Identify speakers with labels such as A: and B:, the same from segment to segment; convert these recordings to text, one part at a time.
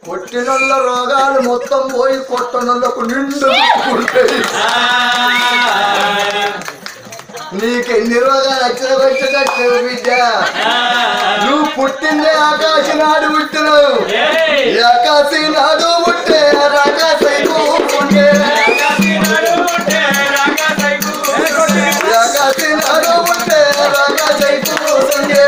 A: కొట్టినోళ్ళ రోగాలు మొత్తం పోయి కొట్టనోళ్ళకు నిండు నీకెన్ని రోగాలు వచ్చిన వచ్చేటట్లేవు బిడ్డ. నువ్వు పుట్టిందే ఆకాశ నాడు పుట్టినావు. ఆకాశ నాడు పుట్టే రాకాశైకు పుట్టే ఆకాశ నాడు పుట్టే రాకాశైకు పుట్టే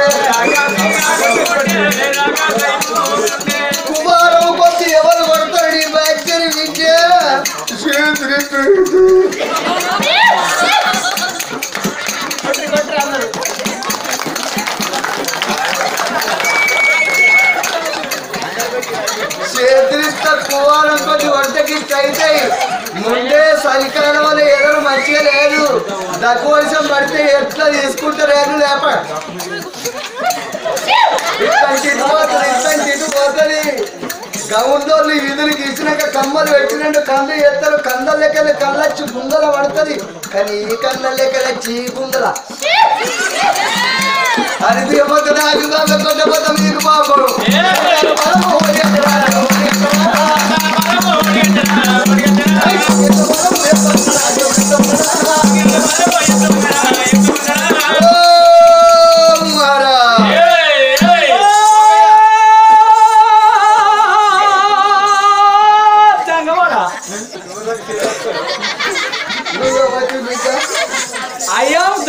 A: కుమారం కొద్ది ఎవరు కొడతాడు ఈ బ్యాక్టరీ విద్య చేతిరిస్తా కుమారం కొద్ది వంటకి అయితాయి. ముందే చలికాలం వల్ల ఎదురు మంచిగా లేదు. దగ్గు వర్షం పడితే ఎట్లా తీసుకుంటారు లేప పోతుంది. గౌండోళ్ళు విధులకి ఇచ్చినాక కమ్మలు పెట్టినట్టు కళ్ళు ఎత్తారు. కందల లెక్కలు కళ్ళొచ్చి గుంగల పడుతుంది. కానీ ఈ కళ్ళ లెక్కలొచ్చి గుంగల అది బియ్యపోతే నాకు కొట్టపోతే మీకు బాబు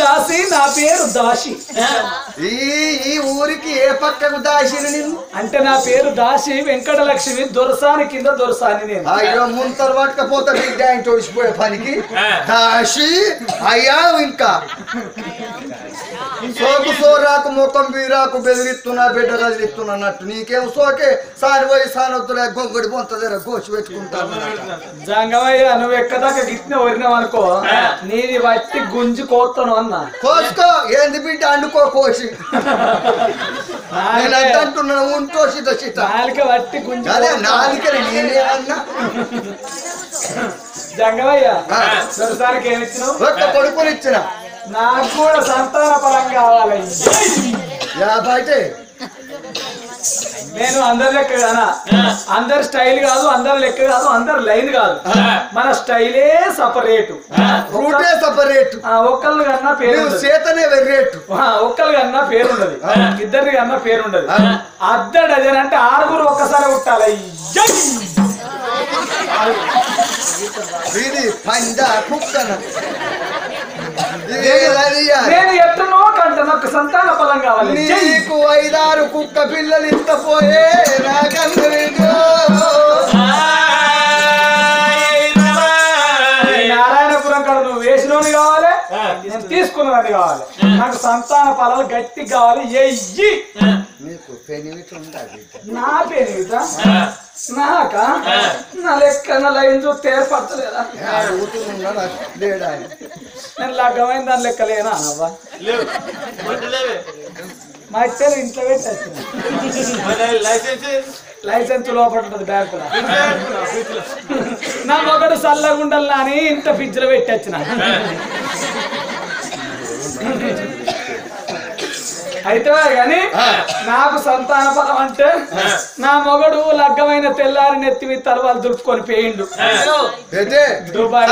B: దాసి. నా పేరు దాసి.
A: ఈ ఊరికి ఏ పక్కకు దాసిని నేను
B: అంటే నా పేరు దాసి వెంకటలక్ష్మి. దొరసాని కింద దొరసాని నేను.
A: అయ్యో ముంతలు పట్టుకపోతా బిడ్డ ఆయన తోడిసిపోయే పనికి దాసి అయ్యా. ఇంకా సోకు సోరాకు ముఖం బీరాకు బెదిరిస్తున్నా బిడ్డ రదిరిస్తున్నా అన్నట్టు నీకేం సోకే సాని పోయి సానొద్దులే గొంగుడి బొంత దగ్గర గోచి పెట్టుకుంటాను.
B: జంగమయ్య నువ్వు ఎక్కదాకా గిట్టిన వరినావు అనుకో నీది బట్టి గుంజి కోస్తాను అన్నా.
A: కోసుకో ఏంది బిడ్డ అండుకో కోసి అంటున్నాను ఉంటో సిట
B: నాలిక బట్టి గుంజి
A: అదే నాలిక నేనే అన్నా.
B: జంగమయ్య దొరసానికి ఏమి ఇచ్చినావు?
A: ఒక్క కొడుకుని ఇచ్చిన.
B: నాకు కూడా సంతాన పరం కావాలి. నేను అందరి లెక్క కానా. అందరి స్టైల్ కాదు, అందరి లెక్క కాదు, అందరి లైన్ కాదు. మన స్టైలే సపరేట్,
A: రూటే సపరేట్.
B: ఒక్కళ్ళు కన్నా పేరు
A: చేతనే వెర్రేట్.
B: ఒక్కళ్ళు కన్నా పేరుండదు, ఇద్దరి కన్నా పేరుండదు. అర్ధ డజన్ అంటే 6 ఒక్కసారి కొట్టాలి.
A: ఇది పంజా కుక్కన
B: నేను ఎట్లనో కంట నాకు సంతాన ఫలం కావాలి.
A: నీకు 5-6 కుక్క పిల్లలు ఇంతపోయే
B: నారాయణపురం కాడ నువ్వు వేసినోని కావాలి, నేను తీసుకున్నది కావాలి. నాకు సంతాన ఫలాలు గట్టి కావాలి. ఎయ్యి
A: నీకు పెనిమిటి ఉండాలి.
B: నా పెనిమిట నాక నా లెక్క నా లైన్ చూస్తే ఏర్పడతలేదా? నేను లగ్గమైన దాని లెక్క లేనా అవ్వ? మా ఇద్దరు ఇంట్లో పెట్టి లైసెన్స్ లోపల ఉంటుంది బ్యాంకులో. నా ఒకటి చల్లగుండల్లా అని ఇంత ఫ్రిడ్జ్ లో పెట్టి వచ్చిన. అయితే గాని నాకు సంతాన ఫలం అంటే నా మొగడు లగ్గమైన తెల్లారి నెత్తి మీద తలవాలు దులుపుకొని పోయిండు. దుబాయ్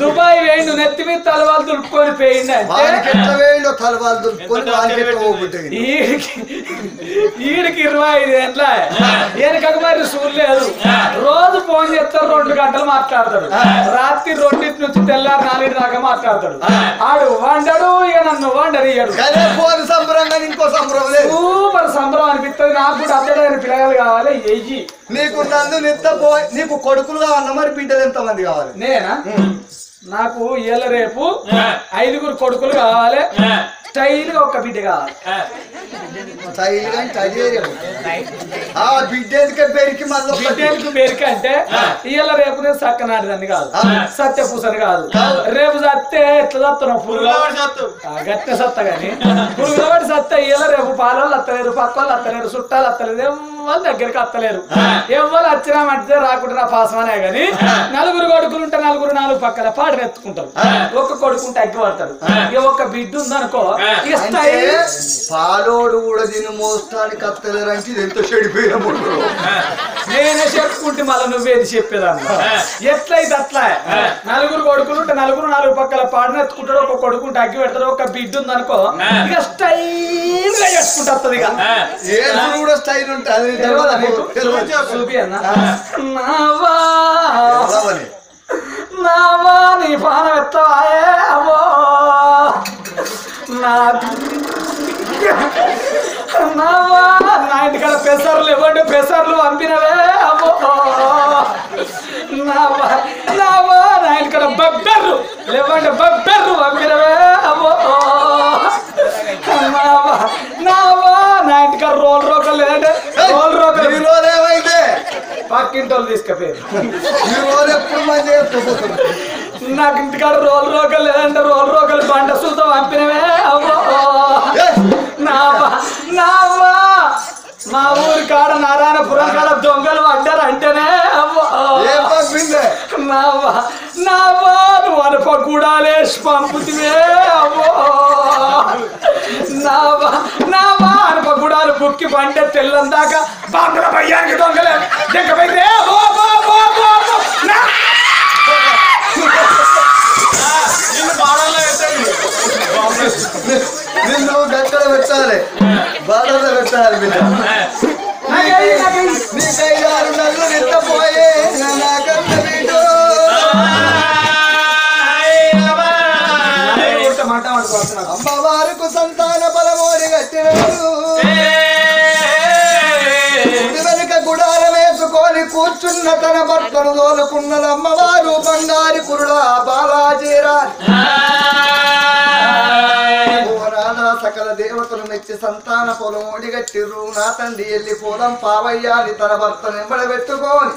B: దుబాయ్ వేయండు, నెత్తి మీద తలవాలు దులుపుకొని పోయిండు. ఈడికి 25 ఏళ్ళ వెనక మరి చూడలేదు. రోజు ఫోన్ చేస్తారు, 2 గంటలు మాట్లాడతాడు. రాత్రి 2 నుంచి తెల్లారి 4 దాకా మాట్లాడతాడు. ఆడు వండడు, ఇక నన్ను వండరియాడు.
A: సంబరంగా ఇంకో సంబరం
B: సూపర్ సంబరం అనిపిస్తుంది. నాకు కూడా అద్దడైన పిల్లలు కావాలి. ఎయ్యి
A: నీకు నందు నీకు కొడుకులు కావాలన్నా మరి బిడ్డలు ఎంతమంది కావాలి?
B: నేనా? నాకు ఇయ్యాల రేపు 5 కొడుకులు కావాలి. స్టైల్ గా ఒక బిడ్డ కావాలి. బిడ్డకి పేరుకి అంటే ఇయ్యాల రేపు నేను సక్కనాడిదాన్ని కాదు, సత్యపూసని కాదు. రేపు సత్తే ఎట్లా సత్తున్నావు? గట్టె సత్త గాని పురుగుల వాడి సత్త. ఇయ్యాల రేపు పాలోళ్ళు అత్తలేరు, పక్క వాళ్ళు అత్తలేరు, చుట్టాలు అత్తలేదు, ఎవ్వరు దగ్గరికి వస్తలేరు. ఎవ్వరు వచ్చినామంటే రాకుండా పాసమనే గాని నలుగురు కొడుకులు ఉంటే నలుగురు నాలుగు పక్కల పాటలు ఎత్తుకుంటారు. ఒక్క కొడుకుంటే అగ్గి పడతాడు. ఇక ఒక్క బిడ్డ ఉందనుకో ఇక
A: పాలోడు కూడా దీన్ని మోస్తానికి వస్తలేరు అంటే ఇది ఎంత చెడిపోయిన
B: నేనే చెప్పుకుంటే మళ్ళీ నువ్వేది చెప్పేదాన్ని. ఎట్లయితే అట్లా నలుగురు కొడుకులు ఉంటే నలుగురు నాలుగు పక్కల పాటను ఎత్తుకుంటాడు. ఒక కొడుకుంటే అగ్గి పెడతాడు. ఒక బిడ్డ ఉందనుకో ఇక స్టైల్ గా చేసుకుంటా. ఇక
A: కూడా స్టైల్ ఉంటుంది.
B: నావా నీ పానం ఎత్తవాయే అవో నావా నా ఇంటికాడ పెసర్లు ఇవ్వండి పెసర్లు పంపినవే అవో నావా నావా నా ఇంటికాడ బబ్బెర్లు ఇవ్వండి బబ్బెర్లు పంపినవే అవో నావా నావా నా ఇంటికాడ రోల్ రోకలు లేదంటే రోల్ రోకలు
A: ఈ రోజు ఏమైతే
B: పక్కింటి వాళ్ళు తీసుకపోయారు.
A: ఈ రోజు ఎప్పుడు మంది
B: నాకు ఇంటికాడ రోల్ రోకలు లేదంటే రోల్ రోకలు బండ సూత పంపినవే అవ్వో నావా నావా మా ఊరి కాడ నారాయణపురం కాడ దొంగలు పడ్డారు అంటేనే అవ్వో నావా నావా నువ్వు అనప గుడాలేసి పంపుతివే అవ్వో నావా నావా అనప గుడాలు బుక్కి పంటే తెల్లం దాకా బాంబుల భయ్యానికి దొంగలే దిగపోయితే
A: నిన్ను గక్కడ పెట్టాలి బాధలో పెట్టాలి బిడ్డ. నీకైదారు నన్ను నిట్టపోయే నాకన్న బిడ్డు అమ్మవారికి సంతాన బలమోడి కట్టినాడు. వెనుక గుడారం వేసుకొని కూర్చున్న తన భర్తను తోలుకున్నది అమ్మవారు బంగారి కురుడ బాలాజీరా. సకల దేవతలు మెచ్చి సంతాన పొలం ఒడిగట్టిర్రు. నా తండ్రి ఎల్లి పోదాం పావయ్యాని తన భర్తను ఎంబడబెట్టుకోని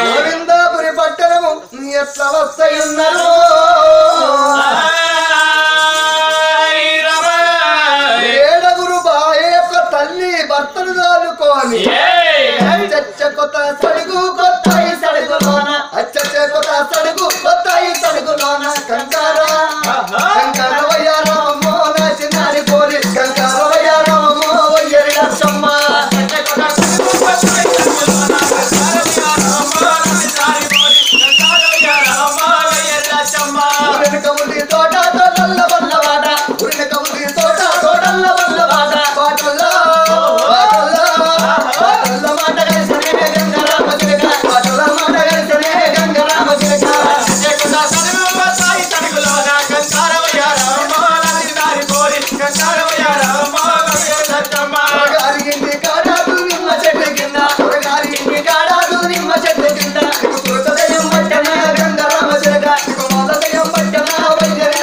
A: గోవిందాపురి పట్టణము ఎట్లా వస్తాయున్నారు. ఏడగురు బాయ యొక్క తల్లి భర్తను దాలుకోని అచ్చ కొత్త సడుగు కొత్త సడుగులోన అచ్చ కొత్త సడుగు కొత్త సడుగులోన కంకారా కంకారవయ్య రామమ్మో నా చిన్నారి పోలి కంకారవయ్య రామమ్మో వయ్యరి లక్షమ్మ ఉరినకముడి తోట తోటల్ల వల్లవాడ ఉరినకముడి తోట తోటల్ల వల్లవాడ పాటల్ల పాటల్ల పాటల్ల మాట కలిసనే గంగరామ గిరక పాటల్ల మాట కలిసనే గంగరామ గిరక గారికి కాడాదు నిమ్మ చెట్టు కింద గారికి కాడాదు నిమ్మ చెట్టు కింద దయం పట్టణ గంగరామ గిరక దయం పట్టణ వయ్యరి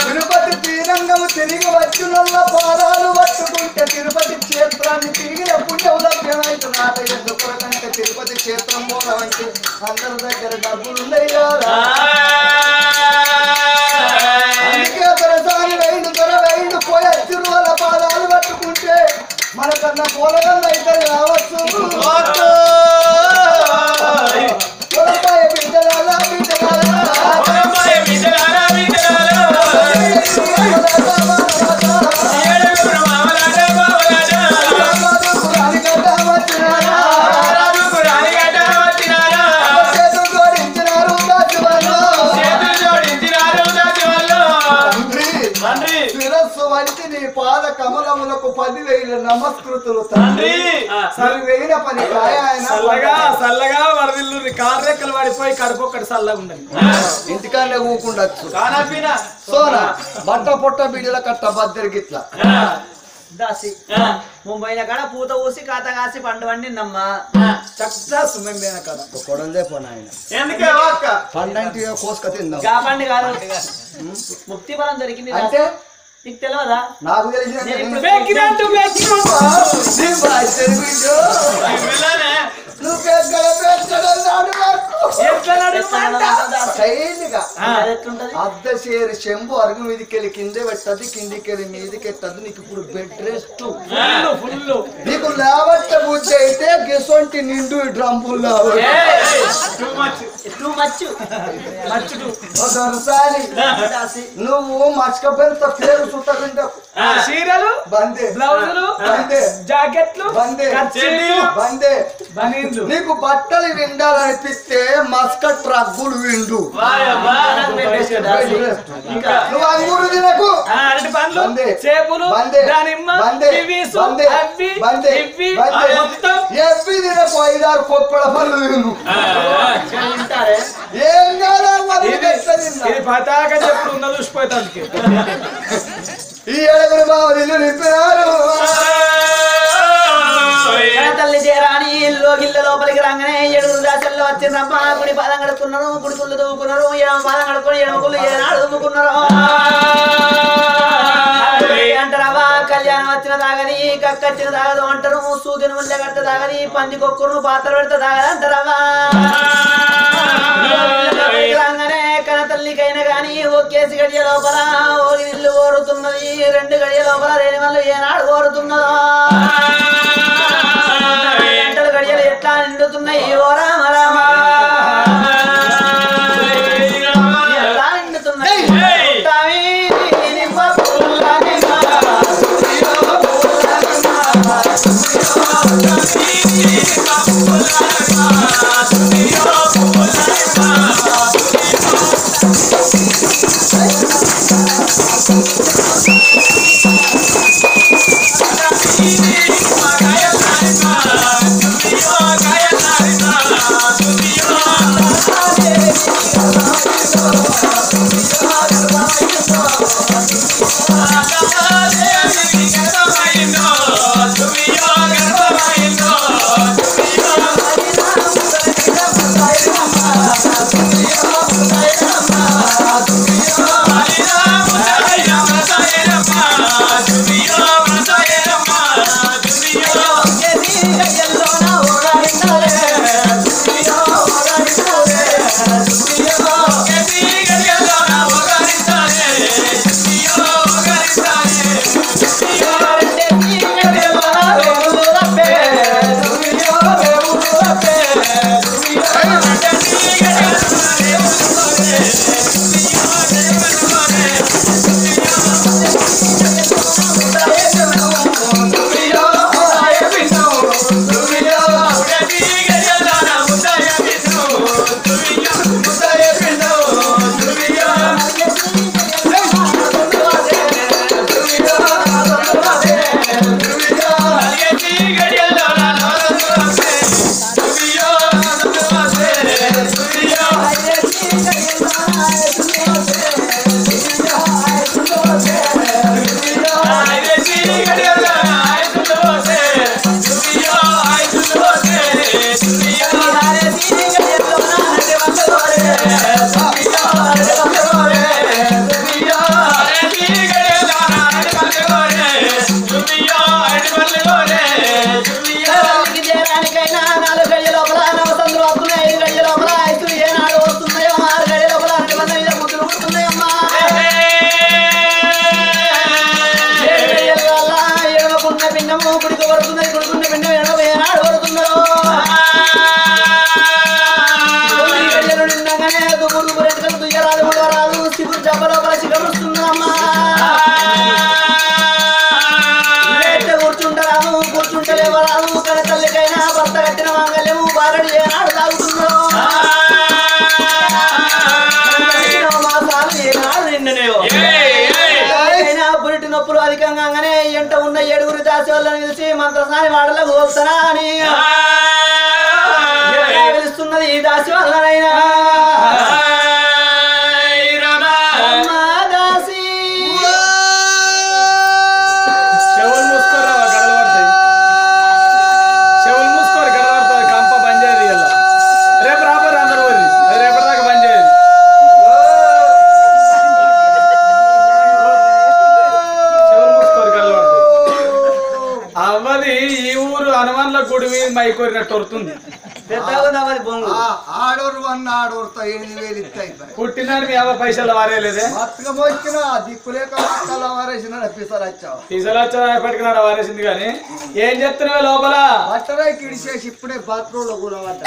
A: తిరుపతి తీరంగము తిరిగి వచ్చినల్ల పాదాలు పట్టుకుంటే తిరుపతి క్షేత్రాన్ని తిరిగిన పుణ్యం లభ్యమైతున్నారు. ఎందుకు కనుక తిరుపతి క్షేత్రం పోదామంటే అందరి దగ్గర డబ్బులు ఉన్నాయి కదా. అందుకే దొరసాని వేయిండు పోయి తిరుమల పాదాలు పట్టుకుంటే మనకన్నా పూలగంగా అయితే రావచ్చు. పొలపాయ బిడ్డలాల బిడ్డలాల వంటి నీ పాద కమలములకు 10,000 నమస్కృతులు తండ్రి. సరివేయిన పని
B: చల్లగా చల్లగా వరదిల్లు కార్రెక్కలు పడిపోయి కడుపు ఒక్కటి చల్లగా ఉండాలి.
A: ఇంటికాడే ఊకుండొచ్చు. సోనా బట్ట పొట్ట బిడ్డల కట్ట బద్దరి గిట్లా
C: దాసి ముంబైల కాడ పూత ఊసి కాత కాసి పండు వండిందమ్మా.
B: చక్కగా సుమ్మైన కదా
A: కొడలే పోనా ఆయన
B: ఎందుకే
A: పండంటి కోసుక తిందాం.
C: గా పండు కాదు ముక్తి బలం దొరికింది
A: అంటే
C: నీకు తెలియదా?
A: నాకు తెలిసిన
C: నేను ఇప్పుడు
B: వెక్కినట్టు వెక్కినట్టు. ఎట్లా నడుమంటావు?
C: అది ఎట్లుంటది?
A: అర్ధ సేరు చెంబు అరుగు మీదికెళ్ళి కిందే పెట్టద్దు, కిందికెళ్ళి మీదికెట్టద్దు. నీకు ఇప్పుడు బెడ్ రెస్ట్.
B: ఫుల్
A: నీకు లేవట్ట బుద్ధి అయితే గిసొంటి నిండు డ్రంపులు లేవట్టు.
C: టూ మచ్
A: ఒకసారి
C: దాసి
A: నువ్వు మచ్చకపోయినంత పేరు చుట్టకుంటావు.
B: చీరలు,
A: బందే
B: బ్లౌజులు,
A: బందే
B: జాకెట్లు,
A: బందే
B: కర్చీలు,
A: బందే.
B: బనీన్లు.
A: నీకు బట్టలు విండాలనిపిస్తే మస్కట్ రగ్గులు విండు.
C: ఇంకా
A: నువ్వు అంగూరు తినకు.
B: అరటి పండ్లు,
A: బందే.
B: చేపలు,
A: బందే.
B: దానిమ్మ,
A: బందే.
B: కివీసు,
A: బందే.
B: అవ్వి,
A: బందే.
B: ఇవ్వి,
A: బందే.
B: మొత్తం
A: ఎవ్వి తినకు. 5-6 కొప్పల పళ్ళు తిను.
C: తింటారే.
A: ఏం కాదా మరి
B: ఇది
A: ఎట్లా తిన్నా?
B: ఇది పతాక చెప్పుడు ఉన్న చూసిపోతానికి.
A: ఈ ఏడుగురు బావలు నింపినారు.
C: తల్లి చేరాని ఇల్లు గిల్ల లోపలికి రాగానే 7 దాసల్లో వచ్చిందమ్మ. గుడి పాదం కడుక్కున్నారు, గుడి కుళ్ళు దువ్వుకున్నారు, ఎడమ పాదం కడుక్కొని ఎడమ కుళ్ళు ఏనాడు దువ్వుకున్నారు. అంటారవా కళ్యాణం వచ్చిన తాగది, కక్కచ్చిన తాగదు అంటారు. సూదిని ముళ్ళ కడితే తాగది, పంది కొక్కును పాత్ర పెడితే తాగదు అంటారవా. రాగానే కన తల్లికైనా గాని ఓ కేసు గడియ లోపల ఓ ఇల్లు కోరుతున్నది, 2 గడియ లోపల రేణి వల్ల ఏనాడు కోరుతున్నదో. గంటలు గడియలు ఎట్లా నిండుతున్నాయి ఓ రామ రామ, ఎట్లా నిండుతున్నాయి. పుట్టావి నిమ్మ పుల్ల నిమ్మ, నొప్పులు అధికంగానే ఎంట ఉన్న 7 దాసి వాళ్ళని పిలిచి మంత్రసాని వాడలకు పోతానా అని పిలుస్తున్నది ఈ దాసి వాళ్ళనైనా.
B: హనుమాన్ల గుడి మీద మైకోరినట్టు వరుతుంది.
C: పెద్దగా ఉంది అవ్వది బొంగు.
A: ఆడోరు వన్న ఆడోరుతో 8,000 ఇస్తాయి
B: పుట్టినాడు మీ అవ్వ పైసలు వారేలేదే
A: మత్తుగా మోచిన దిక్కులేక మక్కల వారేసిన పిసలు వచ్చావు
B: పీసలు వచ్చేపటికినాడు వారేసింది కానీ ఏం చెప్తున్నావే లోపల
A: బట్టలే కిడిచేసి ఇప్పుడే బాత్రూమ్ లో కూలబడ్డ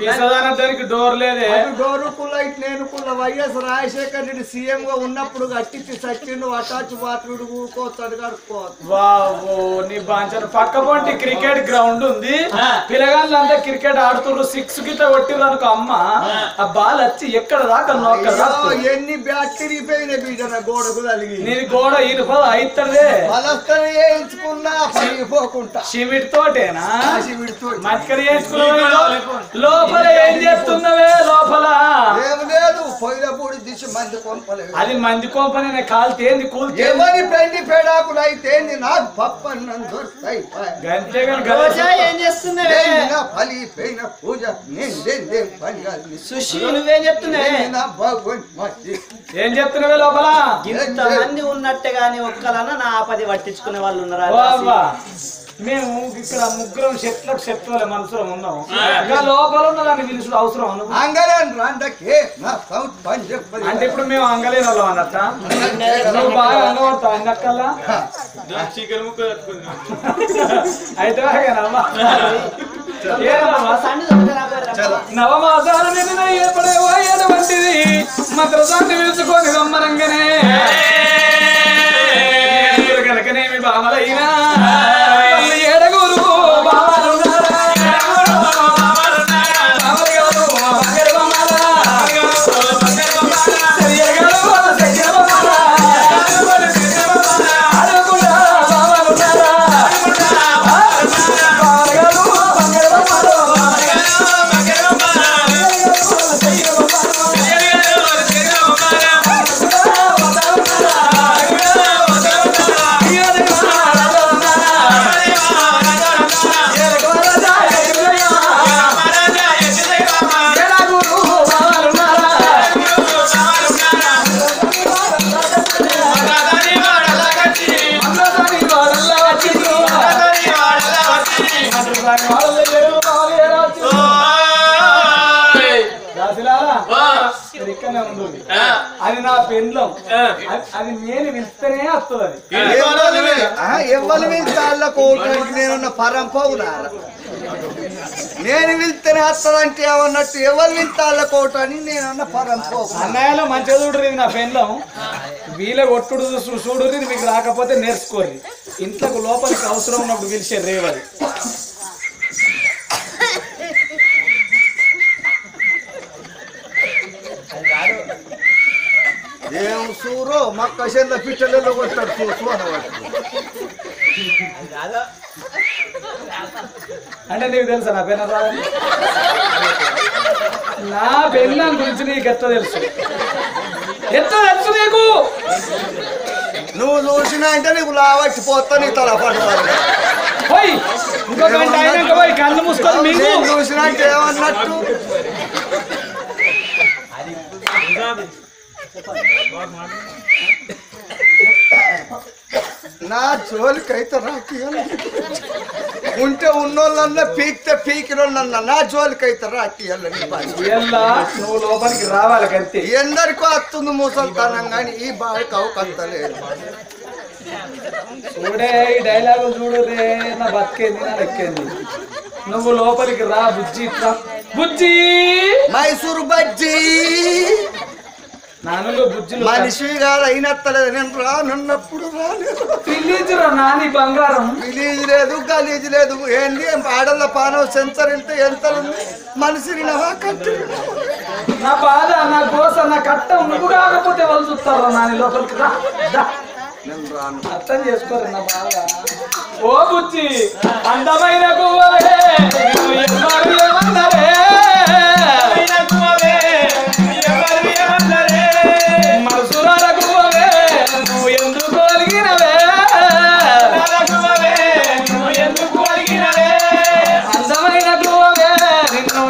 B: పీసదానికి డోర్ లేదే
A: డోరు కుల్ల ఇటు నేను కుల్ల వైఎస్ రాజశేఖర్ రెడ్డి సీఎం గా ఉన్నప్పుడు కట్టించి సచ్చిండు అటాచ్ బాత్రూమ్ కూకోవచ్చాడు కడుక్కోవచ్చు
B: వావ్ నీ బాంచన పక్క పొంటి క్రికెట్ గ్రౌండ్ ఉంది పిల్లగాళ్ళు అంతా క్రికెట్ ఆడుతున్నారు 6 గిట్ట కొట్టిరనుకో అమ్మ ఆ బాల్ వచ్చి ఎక్కడ దాకా
A: ఎన్ని బ్యాక్టీరియా పోయిన బీజన గోడకు తలిగి
B: నేను గోడ ఇనుప అయితదే
A: బలస్తని వేయించుకున్నా పోకుండా
B: సిమిట్ తోటేనా
A: సిమిడితో
B: మట్కరి వేయించుకున్నా లోపల ఏం చేస్తున్నవే లోపల
A: ఏం లేదు పొయ్యిల పొడి తీసి మంది కొంపలేదు
B: అది మంది కొంపనే కాల్తేంది కూల్తే
A: ఎవరి పెండి పేడాకులు అయితేంది నాకు పప్పన్నం దొరుకుతాయి
B: గంతే కానీ
C: రోజా ఏం చేస్తున్నావే?
A: ఫలి పోయిన పూజ నేను పని కాదు
C: సుషి నువ్వేం చెప్తున్నావే?
B: ఏం చెప్తున్నావే లోపల
C: ఇంత మంది ఉన్నట్టే గాని ఒక్కలన్నా నా ఆపది పట్టించుకునే వాళ్ళు ఉన్నారా?
B: వావ్వా. మేము ఇక్కడ ముగ్గురం శత్రువుల మనసులో ఉన్నాం ఇంకా లోపల ఉన్న దాన్ని పిలుచుడు అవసరం అనుకో అంటే ఇప్పుడు మేము అంగలేని వాళ్ళం అన్నట్ట నువ్వు బాగా అంగపడతావు అంగక్కల్లా అయితే నవమాసాల నిన్న ఏర్పడే వంటిది మంత్రసాన్ని పిలుచుకొని రమ్మనంగానే కనుకనేమి బామలైనా ఏడగురు బామలు అది నా పెండ్లం అది నేను పిలిస్తేనే వస్తుంది
A: ఎవరు పిలిచాళ్ళ కోటానికి నేనున్న పరంపోవునా నేను పిలిస్తేనే వస్తుందంటే ఏమన్నట్టు ఎవరు పిలిచాళ్ళ కోటని నేనున్న పరంపో
B: అన్నయ్యలో మంచిగా చూడరు నా పెండ్లం వీళ్ళ కొట్టుడు చూడుర్రి మీకు రాకపోతే నేర్చుకోర్రి ఇంట్లోకి లోపలికి అవసరం ఉన్నప్పుడు పిలిచే రేవది
A: ఏం సూరో మా కషన్ల పిట్టలలో కొట్టాడు చూసు అనవాడు
B: అంటే నీకు తెలుసా నా పెన్న రాదని నా పెళ్ళం గురించి నీకు ఎట్లా తెలుసు నీకు
A: నువ్వు చూసినా అంటే నీకు లావచ్చి పోతా నీ తల పడవాలి
B: పోయి ఇంకో గంట అయినాక పోయి కళ్ళు మూసుకొని మీకు
A: చూసినట్టు ఏమన్నట్టు నా జోలికైతే రాకి ఉంటే ఉన్నోళ్ళన్నా పీకితే పీకినోళ్ళన్నా నా జోలికైతే రాకి
B: నువ్వు లోపలికి రావాలి కంతే
A: ఎందరికో వస్తుంది ముసల్తనం కానీ ఈ బావికి అవకత్తలేదు
B: చూడే ఈ డైలాగు చూడు రే నా బతికేంది నా లెక్కేంది నువ్వు లోపలికి రా బుజ్జి బుజ్జి
A: మైసూరు బజ్జీ
B: నాన్నలో బుజ్జిలు
A: మనిషి కాదు అయినత్తలేదు నేను రానున్నప్పుడు రాలేదు
B: పిలిచిరా నాని బంగారం
A: విలీజ్ లేదు గలీజ్ లేదు ఏంది ఆడల పానం సెన్సర్ వెళ్తే ఎంత ఉంది మనిషిని నవా కట్టి
B: నా బాధ నా గోస నా కట్టం నువ్వు కాకపోతే వాళ్ళు చూస్తారా నాని లోపలికి రా
A: నేను రాను
B: అర్థం చేసుకోరు నా బాధ ఓ బుజ్జి అందమైన గువ్వలే మనసురాల గువ్వవే నువ్వు ఎందుకు అలిగినవే అందమైన గువ్వవే నిన్ను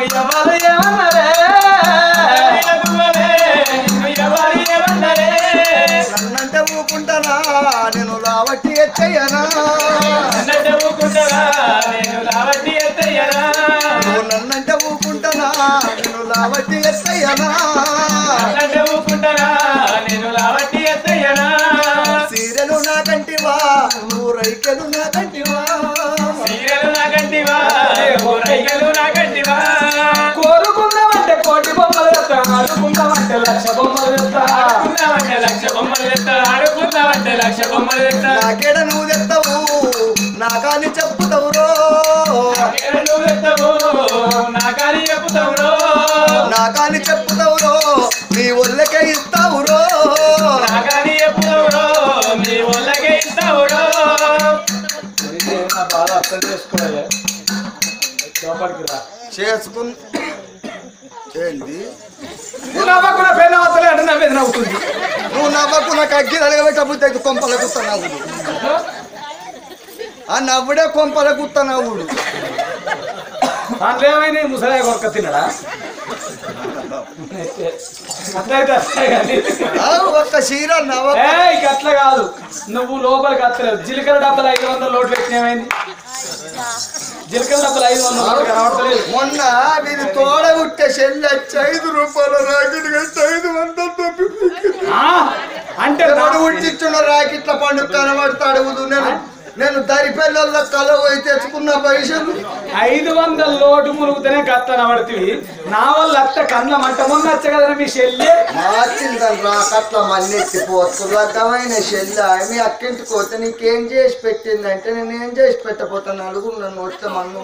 B: ఎవరు ఏమన్నరే
A: నన్నంటే ఊకుంటా ఊకుంటానా నేను లావట్టి ఎత్తయ్యనా
D: నన్నంటే ఊకుంటానా నేను లావట్టి ఎత్తయ్యనా
A: నువ్వు నన్నంటే ఊకుంటానా నేను లావట్టి ఎత్తయ్యనా
D: నన్నంటే ఊకుంటానా నేను లావట్టి ఎత్తయ్యనా
A: సీరెలు నా కంటివా నువ్వు రైకెలు నా కంటివా
D: సీరలు నా కంటివా రైకలు నా కంటివా
B: కోరుకుందామంటే కోటి బొమ్మలు తెస్తా ఆడుకుందామంటే లక్ష బొమ్మలు తెస్తా
D: ఆడుకుందామంటే లక్ష బొమ్మలు తెస్తా ఆడుకుందామంటే లక్ష బొమ్మలు తెస్తా
A: నాకేడ నువ్వు తెస్తావు నాకాని చెప్పుతావురో
D: నువ్వు తెస్తావు నా కానీ చెప్పుతావురో
A: నాకాని చెప్పుతావురో నీ ఒళ్ళకే ఇస్తావురో
D: నా కానీ చెప్పుతావురో నీ ఒళ్ళకే ఇస్తావురో
B: నా బాధ అర్థం చేసుకోలే లోపలికి రా
A: చేసుకుని ఏంది
B: నువ్వు నవ్వకుండా పెళ్ళి అవతలే అంటే నా మీద నవ్వుతుంది
A: నువ్వు నవ్వకు నాకు అగ్గి అడగబెట్టబుద్ధి అయితే కొంపల కుత్త నవ్వుడు ఆ నవ్వుడే కొంపల కుత్త నవ్వుడు
B: దాంట్లో ఏమైనా ముసలాయ కొరక తినడా అట్లయితే అట్లే కానీ
A: ఒక్క చీర నవ్వ
B: ఇక అట్లా కాదు నువ్వు లోపలికి అత్తలేవు జీలకర్ర డబ్బలు 500 లోట్లు పెట్టిన ఏమైంది జీలకర్ర డబ్బలు 500 లోట్లు కనబడతలేదు
A: మొన్న వీరి తోడ ఉట్టే చెల్లి వచ్చి 5 రూపాయల రాకెట్ కట్టి 500 తప్పి
B: అంటే
A: ఎవడు ఉట్టించున్న రాకెట్ల పండుగ కనబడతాడు నేను దరిపెళ్ళ కల పోయి తెచ్చుకున్న పైసలు
B: 500 లోటు మునుగుతూనే కత్తనబడుతుంది నా వల్ల అత్త కన్న మంట మొన్న వచ్చ కదా మీ చెల్లి
A: మార్చిందని రాకట్ల మన్నెత్తిపోతు రకమైన చెల్లి మీ అక్కింటికి పోతే నీకేం చేసి పెట్టిందంటే నేను ఏం చేసి పెట్టపోతాను అడుగు నన్ను వస్తే మన్ను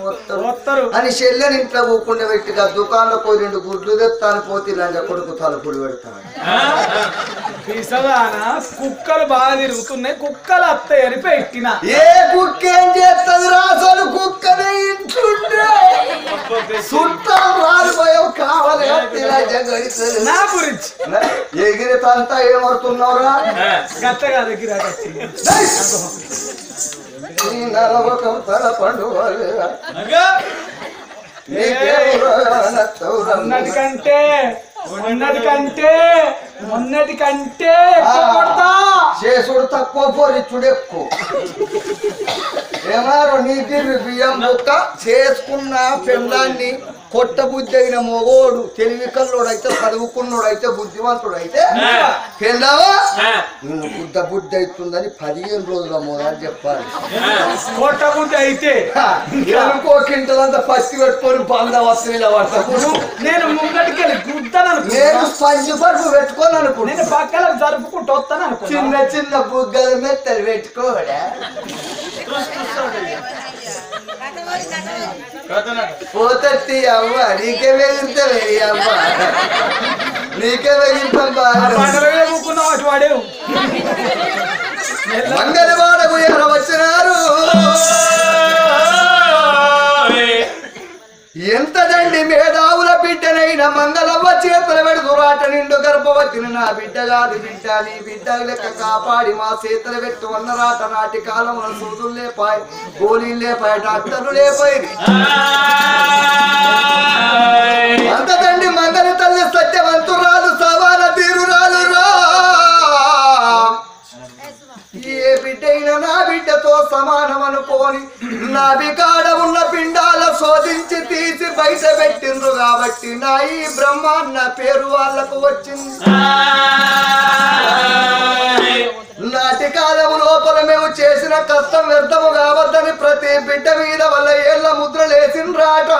A: వస్తారు అని చెల్లెని ఇంట్లో కూకుండా పెట్టిగా దుకాణంలో పోయి 2 గుడ్లు తెస్తాను పోతే లంజ కొడుకు తలుపులు పెడతాను
B: పిసదానా కుక్కలు బాగా తిరుగుతున్నాయి కుక్కలు అత్తయ్య అని పెట్టిన
A: ఏ కుక్క ఏం చేస్తుంది రాసలు కుక్కనే ఇంటుండే చుట్టాలు రాలు భయం కావాలి
B: నా గురించి
A: ఎగిరితంతా ఏమవుతున్నావురా
B: గట్ట కాదు గిరాక
A: పండుగ
B: మొన్నటికంటే
A: చేసుడు తక్కువ పోరిచ్చుడు ఎక్కువ ఏమారో నీటి బియ్యం ముక్క చేసుకున్న పెళ్ళాన్ని కొట్ట బుద్ధి అయిన మొగోడు తెలివి కల్లోడైతే చదువుకున్నోడైతే బుద్ధివంతుడైతే పెళ్ళావా బుద్ధ బుద్ధి అవుతుందని 15 రోజుల మొదలు చెప్పాలి
B: కొట్ట బుద్ధి అయితే
A: ఇంకో కింటలంతా పచ్చి పెట్టుకొని బందవస్తులు పడతాను
B: నేను ముందటికి వెళ్ళి గుద్దాను
A: నేను స్పంజి పరుపు పెట్టుకోను అనుకున్నాను
B: నేను పక్కన జరుపుకుంటూ వస్తాను అనుకో
A: చిన్న చిన్న బుగ్గల మెత్తలు పెట్టుకోడా పోతట్టి అవ్వ నీకే వెగురుతావే అవ్వ నీకే వెగురుతాం బాగా
B: ఊకున్నావు అటు వాడేవు
A: మంగళవాడకు ఎవరు వచ్చినారు ఎంతదండి మేధావుల బిడ్డనైనా మంగళవ్వ చేతులు పెడుతురాట నిండు గర్భవతిని నా బిడ్డ కాదు బిడ్డ నీ బిడ్డ లెక్క కాపాడి మా చేతులు పెట్టు అన్నరాట నాటి కాలంలో సూదులు లేపాయి గోళీలు లేపాయి డాక్టర్లు లేపాయి అంతదండి మంగళ తల్లి సత్యవంతురాలు సవాల తీరురాలు రా ఏ బిడ్డైనా నా బిడ్డతో సమానం అనుకోని నా బికాడ ఉన్న పిండాల శోధించి తీసి బయట పెట్టిండ్రు కాబట్టి నా ఈ బ్రహ్మాన్న పేరు వాళ్ళకు వచ్చింది నాటి కాలం లోపల మేము చేసిన కష్టం వ్యర్థము కావద్దని ప్రతి బిడ్డ మీద వల్ల ఏళ్ళ ముద్రలేసిండ్రాట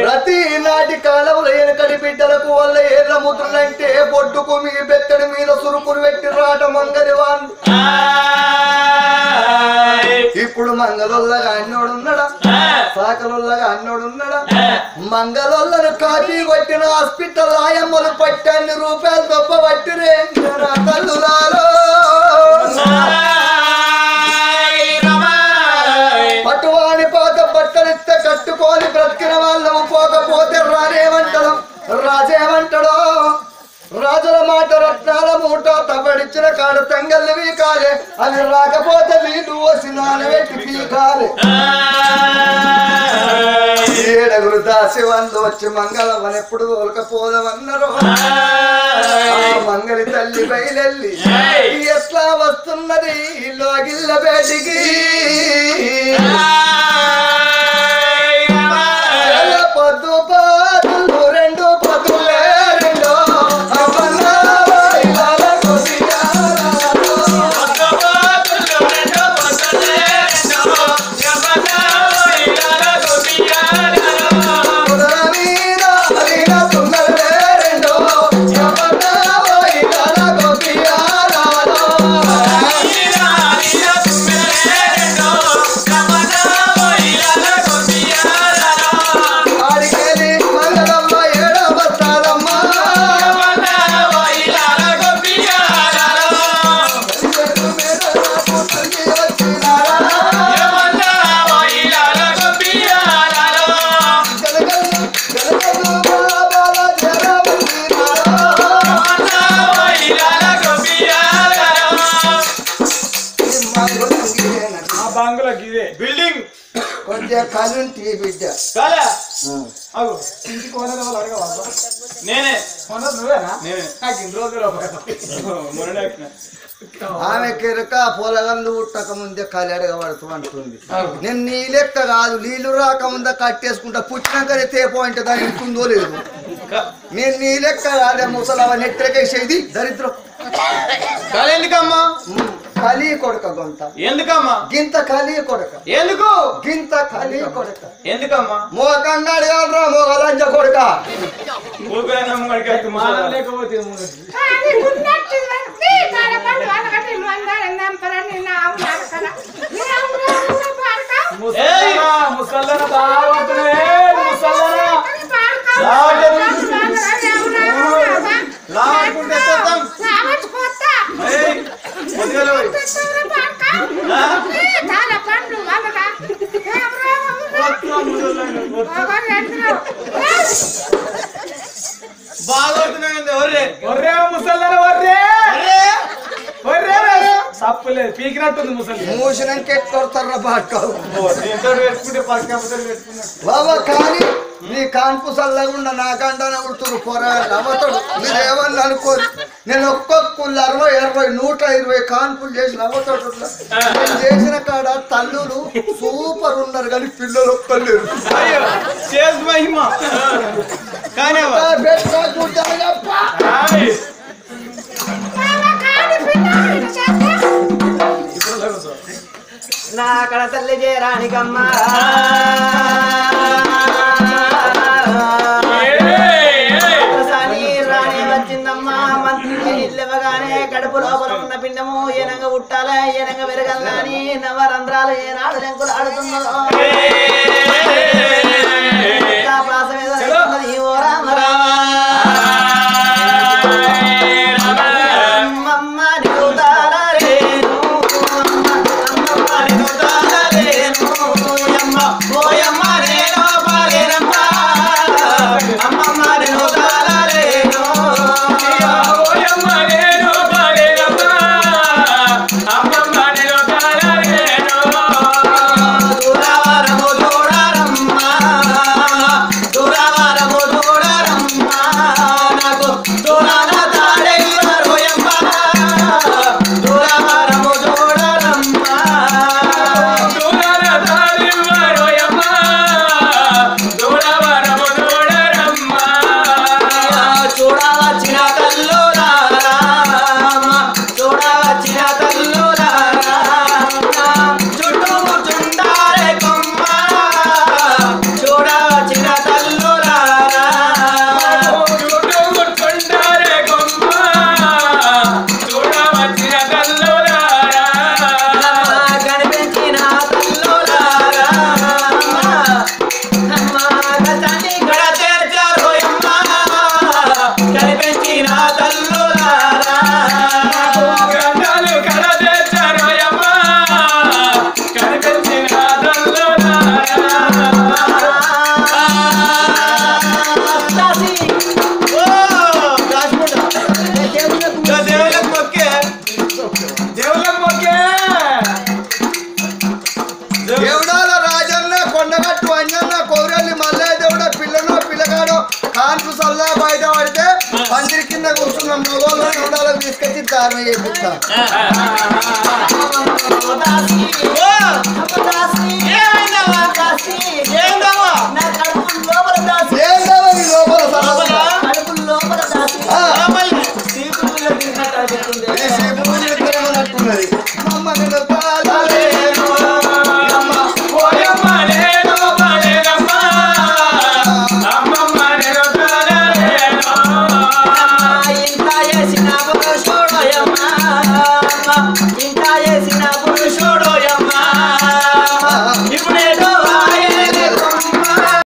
A: ప్రతి నాటి కాలంలో వెనకడి బిడ్డలకు వల్ల ఏళ్ళ ముద్రలంటే బొడ్డుకు మీ బెత్తడి మీద సురుకులు పెట్టి రాట మంగలి వాళ్ళు ఇప్పుడు మంగళోళ్ళగా అన్నోడున్నాడా సాకలోళ్ళగా అన్నోడున్నాడా మంగళోళ్ళను కాపీ కొట్టిన హాస్పిటల్ ఆయమ్మలు పట్టి అన్ని రూపాయలు గొప్ప పట్టిరే తల్లులాలో పట్టువాని పాత బట్టలిస్తే కట్టుకొని బ్రతికిన వాళ్ళము పోకపోతే రానేమంటాడు రాజేమంటాడో రాజుల మాట రత్నాల మూట తవ్వడిచ్చిన కాడు తంగల్ని వీకాలే అవి రాకపోతే వీళ్ళు వసి నానబెట్టి పీకాలే ఏడగురు దాసి వాళ్ళు వచ్చి మంగళం ఎప్పుడు తోలకపోదమన్నారు మంగళి తల్లి బయలెల్లి ఎట్లా వస్తున్నది లోగిల్ల బేటికి పొద్దు పాదులు రెండు పొద్దులే రెండో
D: బిల్డింగ్
A: కొంచెం కలుంటి బిడ్డ
D: కాలే
B: ఇంటికి కొనది వాళ్ళు అడగవా
D: నేనే
B: కొనదు నువ్వేనా
D: నేనే
B: నాకు ఇన్ని రోజులు
D: మొన్న
A: ఆమె కెరక పొలగల్లు ఉట్టక ముందే కలి అడగబడుతూ అంటుంది నేను నీ లెక్క కాదు నీళ్లు రాకముందే కట్టేసుకుంటా పుట్టినాకనే తేపో అంటే దాని ఇంటుందో లేదు నేను నీ లెక్క కాదే ముసలవ నెట్టకేసేది దరిద్రం
D: కాలే ఎందుకమ్మా
A: కలి కొడక గొంత
D: ఎందుకమ్మా
A: గింత కలి కొడక
D: ఎందుకు
A: గింత కలి కొడక
D: ఎందుకమ్మా
A: మోకంగా అడగాలరా మోగలంజ కొడక
B: మానం లేకపోతే ముసల్లన బాగుంటుంది ఒర్రే ముసల్లన ఒర్రే ఒర్రే సప్పులేదు పీకినట్టుంది ముసలి
A: మూసినాక ఎక్కొడతారా బాట్కావు
D: పెట్టుకుంటే
A: బాబా కానీ నీ కాన్పు చల్లకుండా నాకంటానే ఉడుతురు పోరాడు అవతడు మీరేమన్నా అనుకోరు నేను ఒక్కొక్కళ్ళు 60, 70, 120 కాన్పులు చేసిన అవతడు నేను చేసిన కాడ తల్లులు సూపర్ ఉన్నారు కానీ పిల్లలు ఒక్కలేరు
D: చేసి మహిమ కానీ
C: నా కడ తల్లి చేరానికమ్మా రాణి వచ్చిందమ్మా మంత్రికి ఇల్లవగానే కడుపు లోపల ఉన్న పిండము ఏనంగా ఉట్టాలే ఏనంగా పెరగాలని నవరంధ్రాలు ఏనాడు లెంకులు ఆడుతున్నదో
D: అమ్మ
A: కారణం చేపిస్తా ఏందవని లోపల సమస్య ఉన్నది అమ్మ నిన్ను తాళలేను అమ్మ
D: ఓయమ్మ నేను బాలేనమ్మ అమ్మమ్మ నేను తాళలేను
C: ఇంత చేసిన